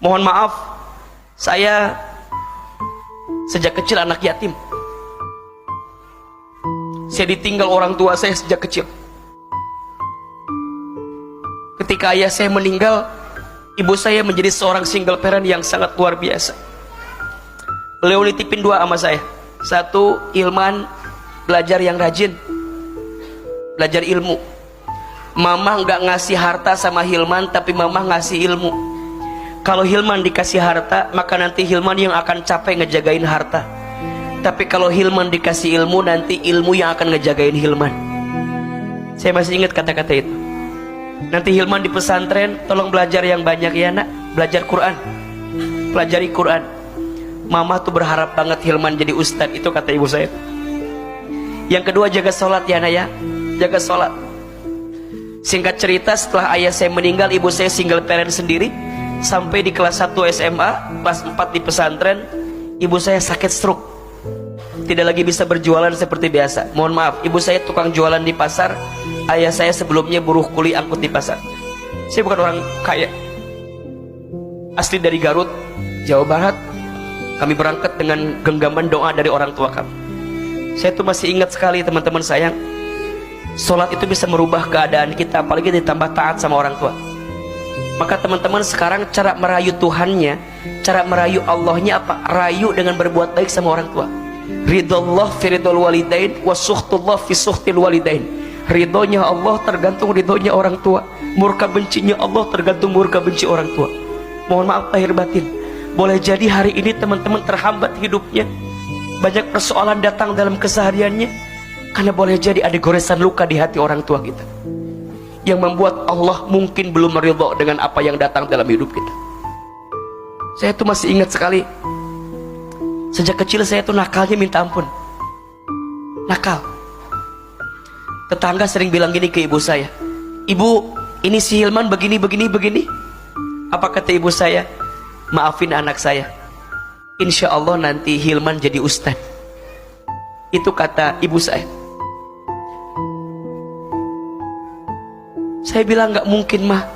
Mohon maaf, saya sejak kecil anak yatim. Saya ditinggal orang tua saya sejak kecil. Ketika ayah saya meninggal, ibu saya menjadi seorang single parent yang sangat luar biasa. Beliau nitipin dua sama saya. Satu, Hilman belajar yang rajin, belajar ilmu. Mama nggak ngasih harta sama Hilman, tapi mama ngasih ilmu. Kalau Hilman dikasih harta, maka nanti Hilman yang akan capek ngejagain harta. Tapi kalau Hilman dikasih ilmu, nanti ilmu yang akan ngejagain Hilman. Saya masih ingat kata-kata itu. Nanti Hilman di pesantren, tolong belajar yang banyak ya nak, belajar Quran, pelajari Quran. Mama tuh berharap banget Hilman jadi ustadz, itu kata ibu saya. Yang kedua, jaga sholat ya nak ya, jaga sholat. Singkat cerita, setelah ayah saya meninggal, ibu saya single parent sendiri. Sampai di kelas 1 SMA, kelas 4 di pesantren, ibu saya sakit stroke, tidak lagi bisa berjualan seperti biasa. Mohon maaf, ibu saya tukang jualan di pasar, ayah saya sebelumnya buruh kuli angkut di pasar. Saya bukan orang kaya, asli dari Garut, Jawa Barat. Kami berangkat dengan genggaman doa dari orang tua kami. Saya tuh masih ingat sekali teman-teman sayang, sholat itu bisa merubah keadaan kita, apalagi ditambah taat sama orang tua. Maka teman-teman sekarang cara merayu Tuhannya, cara merayu Allahnya apa? Rayu dengan berbuat baik sama orang tua. Ridullah fi ridul walidain wa suhtullah fi suhtil walidain. Ridhonya Allah tergantung ridhonya orang tua, murka bencinya Allah tergantung murka benci orang tua. Mohon maaf lahir batin, boleh jadi hari ini teman-teman terhambat hidupnya, banyak persoalan datang dalam kesehariannya, karena boleh jadi ada goresan luka di hati orang tua kita, yang membuat Allah mungkin belum meridho dengan apa yang datang dalam hidup kita. Saya tuh masih ingat sekali, sejak kecil saya tuh nakalnya minta ampun, nakal. Tetangga sering bilang gini ke ibu saya, ibu ini si Hilman begini begini begini. Apa kata ibu saya? Maafin anak saya, insya Allah nanti Hilman jadi ustadz. Itu kata ibu saya. Saya bilang nggak mungkin mah,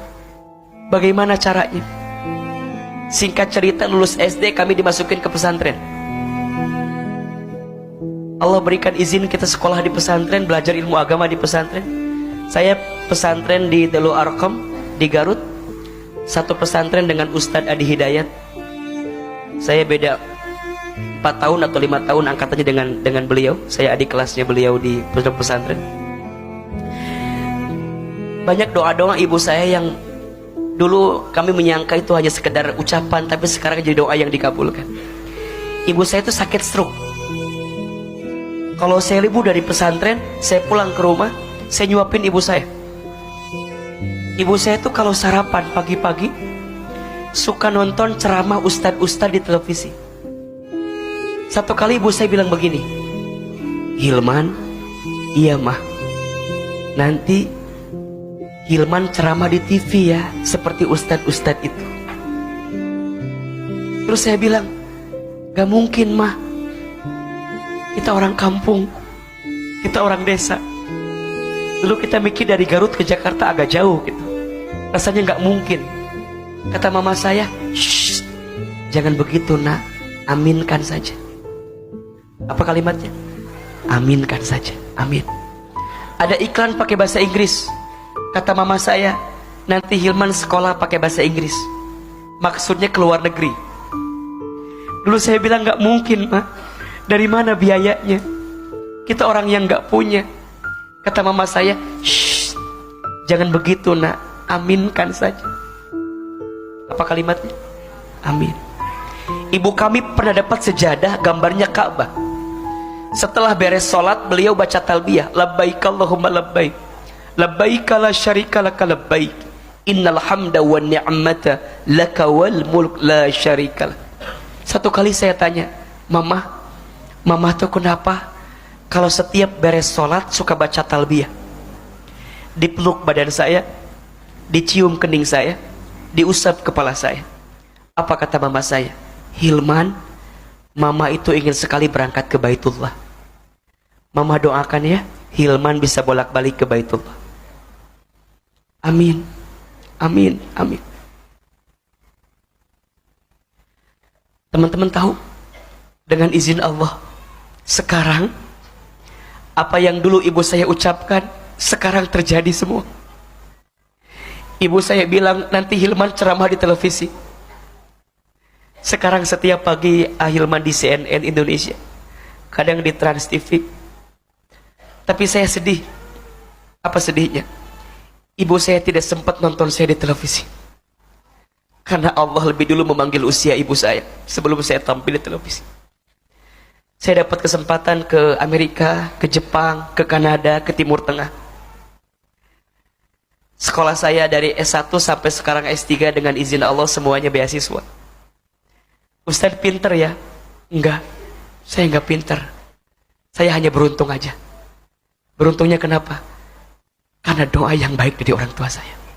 bagaimana caranya? Singkat cerita, lulus SD kami dimasukin ke pesantren. Allah berikan izin kita sekolah di pesantren, belajar ilmu agama di pesantren. Saya pesantren di Darul Arqam di Garut, satu pesantren dengan Ustadz Adi Hidayat. Saya beda 4 tahun atau 5 tahun angkatannya dengan beliau. Saya adik kelasnya beliau di pesantren. Banyak doa-doa ibu saya yang dulu kami menyangka itu hanya sekedar ucapan, tapi sekarang jadi doa yang dikabulkan. Ibu saya itu sakit stroke. Kalau saya libur dari pesantren, saya pulang ke rumah, saya nyuapin ibu saya. Ibu saya itu kalau sarapan pagi-pagi suka nonton ceramah ustadz-ustadz di televisi. Satu kali ibu saya bilang begini, Hilman, iya mah, nanti Hilman ceramah di TV ya, seperti ustadz-ustadz itu. Terus saya bilang, gak mungkin mah, kita orang kampung, kita orang desa. Dulu kita mikir dari Garut ke Jakarta agak jauh gitu, rasanya gak mungkin. Kata mama saya, shh, jangan begitu nak, aminkan saja. Apa kalimatnya? Aminkan saja, amin. Ada iklan pakai bahasa Inggris. Kata mama saya, nanti Hilman sekolah pakai bahasa Inggris, maksudnya ke luar negeri. Dulu saya bilang gak mungkin mah, dari mana biayanya? Kita orang yang gak punya. Kata mama saya, shh, jangan begitu nak, aminkan saja. Apa kalimatnya? Amin. Ibu kami pernah dapat sejadah gambarnya Ka'bah. Setelah beres sholat, beliau baca talbiyah, labbaik Allahumma labbaik, labbaik la syarika laka labbaik, innal hamda wa ni'mata laka wal mulk la syarika lak. Satu kali saya tanya, mama tuh kenapa kalau setiap beres sholat suka baca talbiyah? Dipeluk badan saya, dicium kening saya, diusap kepala saya. Apa kata mama saya? Hilman, mama itu ingin sekali berangkat ke Baitullah. Mama doakan ya, Hilman bisa bolak-balik ke Baitullah. Amin, amin, amin. Teman-teman tahu, dengan izin Allah, sekarang apa yang dulu ibu saya ucapkan sekarang terjadi semua. Ibu saya bilang nanti Hilman ceramah di televisi. Sekarang setiap pagi Hilman di CNN Indonesia, kadang di Trans TV. Tapi saya sedih. Apa sedihnya? Ibu saya tidak sempat nonton saya di televisi, karena Allah lebih dulu memanggil usia ibu saya sebelum saya tampil di televisi. Saya dapat kesempatan ke Amerika, ke Jepang, ke Kanada, ke Timur Tengah. Sekolah saya dari S1 sampai sekarang S3 dengan izin Allah semuanya beasiswa. Ustaz pinter ya? Enggak, saya enggak pinter. Saya hanya beruntung aja. Beruntungnya kenapa? Karena doa yang baik dari orang tua saya.